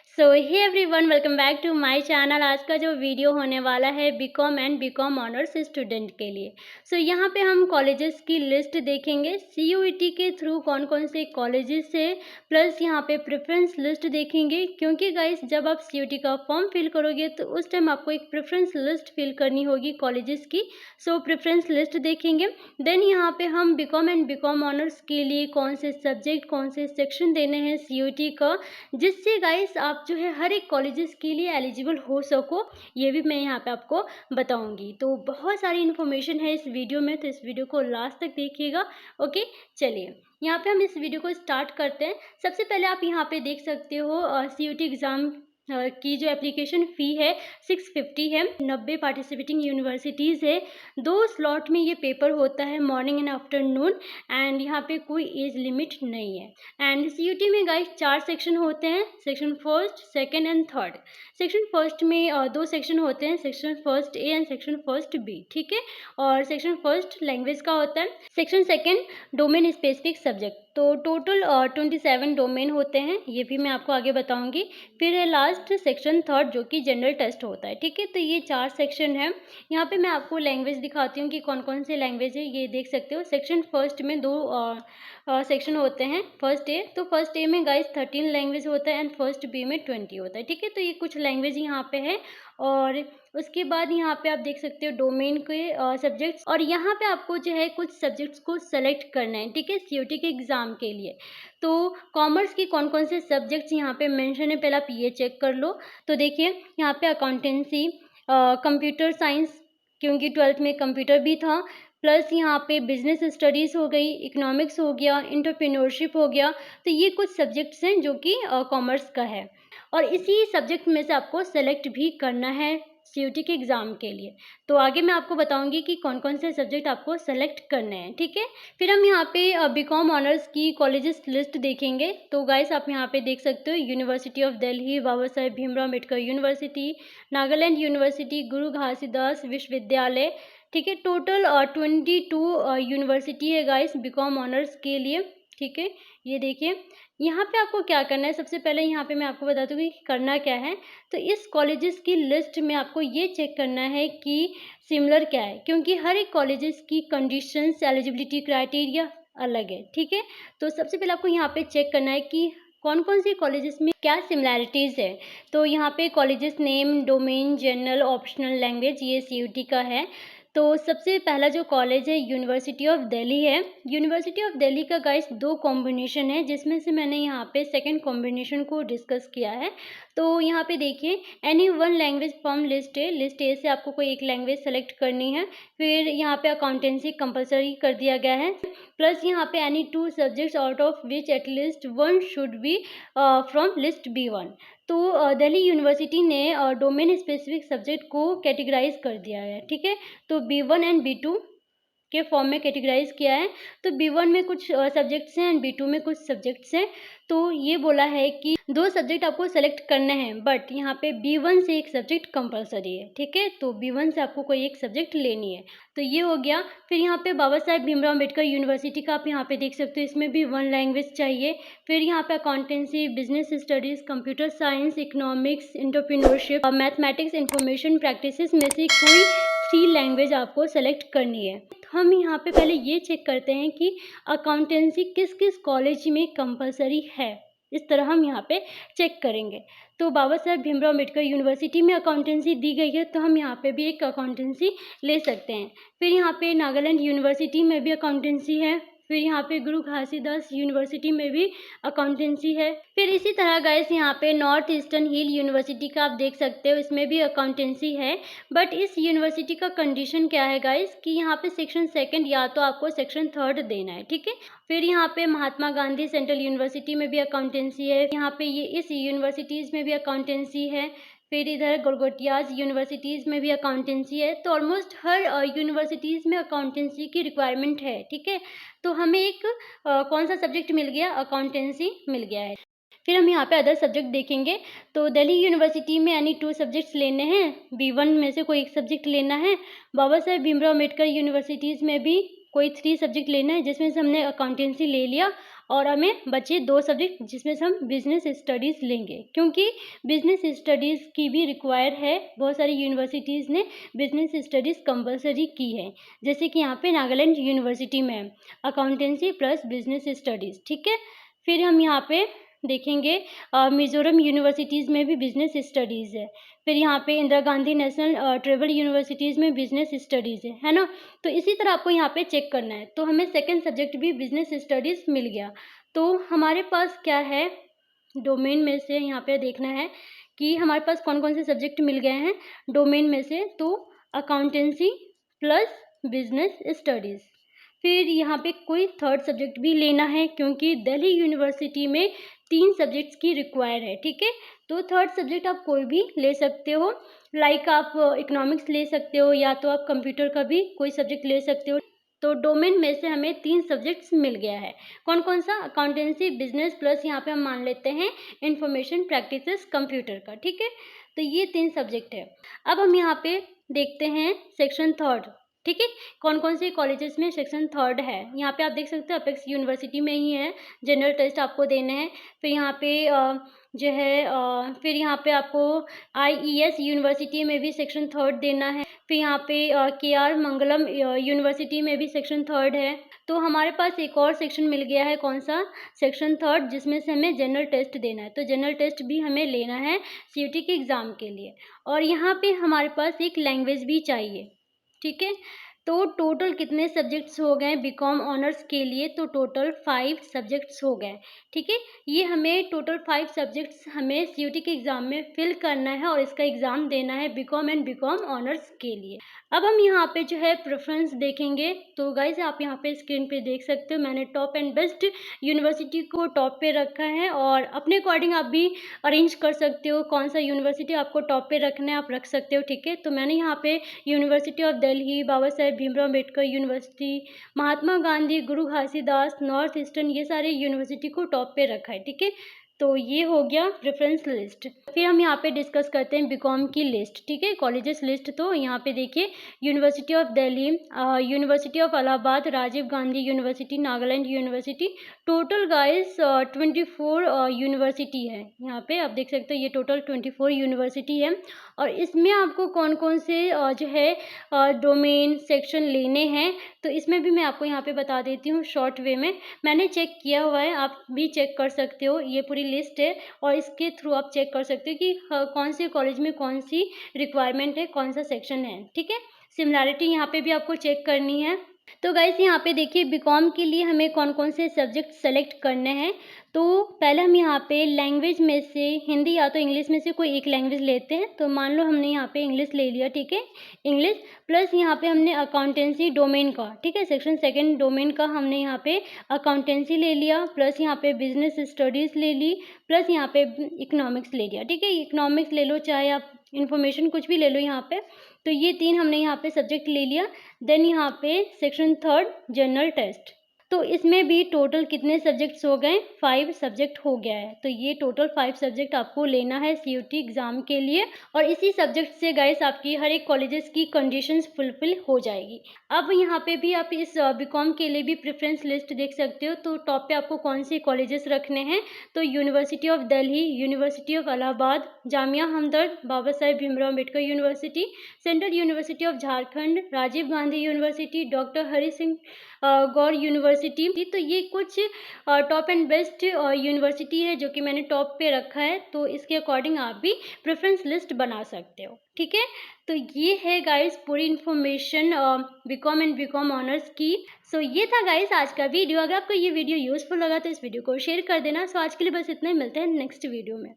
So hey everyone, welcome back to my channel. आज का जो वीडियो होने वाला है B Com and B Com honours student के लिए। यहाँ पे हम कॉलेजेस की लिस्ट देखेंगे, सीयूईटी के थ्रू कौन कौन से कॉलेजेस है, प्लस यहाँ पे प्रेफरेंस लिस्ट देखेंगे। क्योंकि गाइस जब आप सीयूईटी का फॉर्म फिल करोगे तो उस टाइम आपको एक प्रेफरेंस लिस्ट फिल करनी होगी कॉलेजेस की। प्रेफरेंस लिस्ट देखेंगे। देन यहाँ पे हम बीकॉम एंड बीकॉम ऑनर्स के लिए कौन से सब्जेक्ट, कौन से सेक्शन देने हैं सीयूईटी का, जिससे गाइस आप जो है हर एक कॉलेजेस के लिए एलिजिबल हो सको, ये भी मैं यहाँ पे आपको बताऊंगी। तो बहुत सारी इन्फॉर्मेशन है इस वीडियो में, तो इस वीडियो को लास्ट तक देखिएगा। ओके, चलिए यहाँ पे हम इस वीडियो को स्टार्ट करते हैं। सबसे पहले आप यहाँ पे देख सकते हो सीयूईटी एग्ज़ाम की जो एप्लीकेशन फ़ी है 650 है। 90 पार्टिसिपेटिंग यूनिवर्सिटीज़ है। 2 स्लॉट में ये पेपर होता है, मॉर्निंग एंड आफ्टरनून, एंड यहाँ पे कोई एज लिमिट नहीं है। एंड सीयूईटी में गाइस 4 सेक्शन होते हैं, section first, second and third. Section first में 2 सेक्शन होते हैं, section first A and section first B, ठीक है। और सेक्शन फर्स्ट लैंग्वेज का होता है, section second domain specific subject. तो टोटल 27 डोमेन होते हैं, ये भी मैं आपको आगे बताऊंगी। फिर है लास्ट सेक्शन थर्ड जो कि जनरल टेस्ट होता है, ठीक है। तो ये 4 सेक्शन है। यहाँ पे मैं आपको लैंग्वेज दिखाती हूँ कि कौन कौन से लैंग्वेज है, ये देख सकते हो। सेक्शन फर्स्ट में 2 सेक्शन होते हैं, फर्स्ट ए। तो फर्स्ट ए में गाइस 13 लैंग्वेज होता है एंड फर्स्ट बी में 20 होता है, ठीक है। तो ये कुछ लैंग्वेज यहाँ पे है। और उसके बाद यहाँ पे आप देख सकते हो डोमेन के सब्जेक्ट्स, और यहाँ पे आपको जो है कुछ सब्जेक्ट्स को सेलेक्ट करना है, ठीक है, सीयूईटी के एग्ज़ाम के लिए। तो कॉमर्स की कौन कौन से सब्जेक्ट्स यहाँ पे मेंशन है, पहले आप ये चेक कर लो। तो देखिए यहाँ पे अकाउंटेंसी, कंप्यूटर साइंस, क्योंकि 12th में कंप्यूटर भी था, प्लस यहाँ पे बिजनेस स्टडीज़ हो गई, इकोनॉमिक्स हो गया, एंटरप्रेन्योरशिप हो गया। तो ये कुछ सब्जेक्ट्स हैं जो कि कॉमर्स का है, और इसी सब्जेक्ट में से आपको सेलेक्ट भी करना है सीयूईटी के एग्ज़ाम के लिए। तो आगे मैं आपको बताऊंगी कि कौन कौन से सब्जेक्ट आपको सेलेक्ट करने हैं, ठीक है। फिर हम यहाँ पे बीकॉम ऑनर्स की कॉलेजेस लिस्ट देखेंगे। तो गाइस आप यहाँ पे देख सकते हो, university of Delhi, Baba Saheb Bhimrao Ambedkar university, Nagaland university, Guru Ghasidas Vishwavidyalaya, ठीक है। टोटल 22 यूनिवर्सिटी है गाइस बीकॉम ऑनर्स के लिए, ठीक है। ये देखिए यहाँ पे आपको क्या करना है, सबसे पहले यहाँ पे मैं आपको बता दूँगी कि करना क्या है। तो इस कॉलेजेस की लिस्ट में आपको ये चेक करना है कि सिमिलर क्या है, क्योंकि हर एक कॉलेजेस की कंडीशंस, एलिजिबिलिटी क्राइटेरिया अलग है, ठीक है। तो सबसे पहले आपको यहाँ पे चेक करना है कि कौन कौन से कॉलेजेस में क्या सिमिलैरिटीज़ है। तो यहाँ पे colleges name, domain, general, optional language, ये सीयूईटी का है। तो सबसे पहला जो कॉलेज है यूनिवर्सिटी ऑफ दिल्ली है। यूनिवर्सिटी ऑफ दिल्ली का गाइस 2 कॉम्बिनेशन है, जिसमें से मैंने यहाँ पे सेकंड कॉम्बिनेशन को डिस्कस किया है। तो यहाँ पे देखिए any one language from list A, list A से आपको कोई एक लैंग्वेज सेलेक्ट करनी है। फिर यहाँ पे अकाउंटेंसी कंपलसरी कर दिया गया है, प्लस यहाँ पे any 2 subjects out of which at least 1 should be from list B1। तो दिल्ली यूनिवर्सिटी ने डोमेन स्पेसिफिक सब्जेक्ट को कैटेगराइज कर दिया है, ठीक है। तो B1 एंड B2 के फॉर्म में कैटेगराइज किया है। तो B1 में कुछ सब्जेक्ट्स हैं एंड B2 में कुछ सब्जेक्ट्स हैं। तो ये बोला है कि 2 सब्जेक्ट आपको सेलेक्ट करने हैं, बट यहाँ पे B1 से एक सब्जेक्ट कंपलसरी है, ठीक है। तो B1 से आपको कोई एक सब्जेक्ट लेनी है। तो ये हो गया। फिर यहाँ पे बाबा साहेब भीमराव अम्बेडकर यूनिवर्सिटी का आप यहाँ पे देख सकते हो, इसमें भी 1 लैंग्वेज चाहिए। फिर यहाँ पे accountancy, business studies, computer science, economics, entrepreneurship, mathematics, information practices में से कोई 3 लैंग्वेज आपको सेलेक्ट करनी है। हम यहाँ पे पहले ये चेक करते हैं कि अकाउंटेंसी किस किस कॉलेज में कंपलसरी है, इस तरह हम यहाँ पे चेक करेंगे। तो बाबा साहेब भीमराव अम्बेडकर यूनिवर्सिटी में अकाउंटेंसी दी गई है, तो हम यहाँ पे भी एक अकाउंटेंसी ले सकते हैं। फिर यहाँ पे नागालैंड यूनिवर्सिटी में भी अकाउंटेंसी है। फिर यहाँ पे गुरु घासीदास यूनिवर्सिटी में भी अकाउंटेंसी है। फिर इसी तरह गाइस यहाँ पे नॉर्थ ईस्टर्न हिल यूनिवर्सिटी का आप देख सकते हो, इसमें भी अकाउंटेंसी है। बट इस यूनिवर्सिटी का कंडीशन क्या है गाइस कि यहाँ पे सेक्शन सेकंड या तो आपको सेक्शन थर्ड देना है, ठीक है। फिर यहाँ पे महात्मा गांधी सेंट्रल यूनिवर्सिटी में भी अकाउंटेंसी है। यहाँ पे ये इस यूनिवर्सिटीज़ में भी अकाउंटेंसी है। फिर इधर गोलगोटियाज यूनिवर्सिटीज़ में भी अकाउंटेंसी है। तो ऑलमोस्ट हर यूनिवर्सिटीज़ में अकाउंटेंसी की रिक्वायरमेंट है, ठीक है। तो हमें एक कौन सा सब्जेक्ट मिल गया, अकाउंटेंसी मिल गया है। फिर हम यहाँ पे अदर सब्जेक्ट देखेंगे। तो दिल्ली यूनिवर्सिटी में एनी 2 सब्जेक्ट्स लेने हैं, B1 में से कोई एक सब्जेक्ट लेना है। बाबा साहेब भीमराव अम्बेडकर यूनिवर्सिटीज़ में भी कोई 3 सब्जेक्ट लेना है, जिसमें से हमने अकाउंटेंसी ले लिया। और हमें बचे 2 सब्जेक्ट जिसमें से हम बिज़नेस स्टडीज़ लेंगे, क्योंकि बिज़नेस स्टडीज़ की भी रिक्वायर है। बहुत सारी यूनिवर्सिटीज़ ने बिज़नेस स्टडीज़ कंपल्सरी की है, जैसे कि यहाँ पे नागालैंड यूनिवर्सिटी में है अकाउंटेंसी प्लस बिज़नेस स्टडीज़, ठीक है। फिर हम यहाँ पे देखेंगे मिज़ोरम यूनिवर्सिटीज़ में भी बिज़नेस स्टडीज़ है। फिर यहाँ पे Indira Gandhi national tribal universities में बिज़नेस स्टडीज़ है ना? तो इसी तरह आपको यहाँ पे चेक करना है। तो हमें सेकंड सब्जेक्ट भी बिज़नेस स्टडीज़ मिल गया। तो हमारे पास क्या है, डोमेन में से यहाँ पे देखना है कि हमारे पास कौन-कौन से सब्जेक्ट मिल गए हैं डोमेन में से। तो अकाउंटेंसी प्लस बिज़नेस स्टडीज़। फिर यहाँ पे कोई थर्ड सब्जेक्ट भी लेना है, क्योंकि दिल्ली यूनिवर्सिटी में 3 सब्जेक्ट्स की रिक्वायर है, ठीक है। तो थर्ड सब्जेक्ट आप कोई भी ले सकते हो, लाइक आप इकोनॉमिक्स ले सकते हो या तो आप कंप्यूटर का भी कोई सब्जेक्ट ले सकते हो। तो डोमेन में से हमें 3 सब्जेक्ट्स मिल गया है। कौन-कौन सा? अकाउंटेंसी, बिज़नेस प्लस यहाँ पे हम मान लेते हैं इन्फॉर्मेशन प्रैक्टिसेस कंप्यूटर का, ठीक है। तो ये 3 सब्जेक्ट है। अब हम यहाँ पे देखते हैं सेक्शन थर्ड, ठीक है। कौन-कौन से कॉलेजेस में सेक्शन थर्ड है। यहाँ पे आप देख सकते हो अपेक्स यूनिवर्सिटी में ही है, जनरल टेस्ट आपको देने हैं। फिर यहाँ पे जो है फिर यहाँ पे आपको IES यूनिवर्सिटी में भी सेक्शन थर्ड देना है। फिर यहाँ पे KR मंगलम यूनिवर्सिटी में भी सेक्शन थर्ड है। तो हमारे पास एक और सेक्शन मिल गया है, कौन सा? सेक्शन थर्ड, जिसमें से हमें जनरल टेस्ट देना है। तो जनरल टेस्ट भी हमें लेना है CUET के एग्ज़ाम के लिए। और यहाँ पे हमारे पास एक लैंग्वेज भी चाहिए, ठीक है। तो टोटल कितने सब्जेक्ट्स हो गए बीकॉम ऑनर्स के लिए? तो टोटल 5 सब्जेक्ट्स हो गए, ठीक है। ये हमें टोटल 5 सब्जेक्ट्स हमें CUET के एग्ज़ाम में फिल करना है और इसका एग्ज़ाम देना है बीकॉम एंड बीकॉम ऑनर्स के लिए। अब हम यहाँ पे जो है प्रेफरेंस देखेंगे। तो गाइस आप यहाँ पे स्क्रीन पे देख सकते हो, मैंने टॉप एंड बेस्ट यूनिवर्सिटी को टॉप पे रखा है और अपने अकॉर्डिंग आप भी अरेंज कर सकते हो, कौन सा यूनिवर्सिटी आपको टॉप पे रखना है आप रख सकते हो, ठीक है। तो मैंने यहाँ पे university of Delhi, Baba Saheb Bhimrao Ambedkar university, Mahatma Gandhi, Guru Ghasidas, north eastern, ये सारे यूनिवर्सिटी को टॉप पे रखा है, ठीक है। तो ये हो गया प्रेफरेंस लिस्ट। फिर हम यहाँ पे डिस्कस करते हैं बीकॉम की लिस्ट, ठीक है, कॉलेजेस लिस्ट। तो यहाँ पे देखिए university of Delhi, university of Allahabad, Rajiv Gandhi university, Nagaland university. Total guys 24 university है। यहाँ पे आप देख सकते हो ये टोटल 24 यूनिवर्सिटी है। और इसमें आपको कौन कौन से जो है डोमेन सेक्शन लेने हैं, तो इसमें भी मैं आपको यहाँ पे बता देती हूँ शॉर्ट वे में। मैंने चेक किया हुआ है, आप भी चेक कर सकते हो, ये पूरी लिस्ट है और इसके थ्रू आप चेक कर सकते हो कि कौन से कॉलेज में कौन सी रिक्वायरमेंट है, कौन सा सेक्शन है, ठीक है। सिमिलैरिटी यहाँ पे भी आपको चेक करनी है। तो गाइस यहाँ पे देखिए बीकॉम के लिए हमें कौन कौन से सब्जेक्ट सेलेक्ट करने हैं। तो पहले हम यहाँ पे लैंग्वेज में से हिंदी या तो इंग्लिश में से कोई एक लैंग्वेज लेते हैं। तो मान लो हमने यहाँ पे इंग्लिश ले लिया, ठीक है, इंग्लिश प्लस यहाँ पे हमने अकाउंटेंसी डोमेन का, ठीक है, सेक्शन सेकंड डोमेन का हमने यहाँ पे अकाउंटेंसी ले लिया, प्लस यहाँ पे बिजनेस स्टडीज़ ले ली, प्लस यहाँ पे इकोनॉमिक्स ले लिया, ठीक है। इकोनॉमिक्स ले लो चाहे आप इन्फॉर्मेशन कुछ भी ले लो यहाँ पे। तो ये 3 हमने यहाँ पे सब्जेक्ट ले लिया। देन यहाँ पे सेक्शन थर्ड जनरल टेस्ट। तो इसमें भी टोटल कितने सब्जेक्ट्स हो गए? 5 सब्जेक्ट हो गया है। तो ये टोटल 5 सब्जेक्ट आपको लेना है CUET एग्ज़ाम के लिए और इसी सब्जेक्ट से गाइस आपकी हर एक कॉलेजेस की कंडीशंस फुलफिल हो जाएगी। अब यहाँ पे भी आप इस बीकॉम के लिए भी प्रेफरेंस लिस्ट देख सकते हो। तो टॉप पे आपको कौन से कॉलेजेस रखने हैं, तो university of Delhi, university of Allahabad, Jamia Hamdard, Baba Saheb Bhimrao Ambedkar university, central university of Jharkhand, Rajiv Gandhi university, doctor Hari Singh Gour university. तो ये कुछ टॉप एंड बेस्ट यूनिवर्सिटी है जो कि मैंने टॉप पे रखा है। तो इसके अकॉर्डिंग आप भी प्रेफरेंस लिस्ट बना सकते हो, ठीक है। तो ये है गाइस पूरी information B Com and B Com honours की। सो ये था गाइस आज का वीडियो। अगर आपको ये वीडियो यूजफुल लगा तो इस वीडियो को शेयर कर देना। सो आज के लिए बस इतना ही, मिलते हैं नेक्स्ट वीडियो में।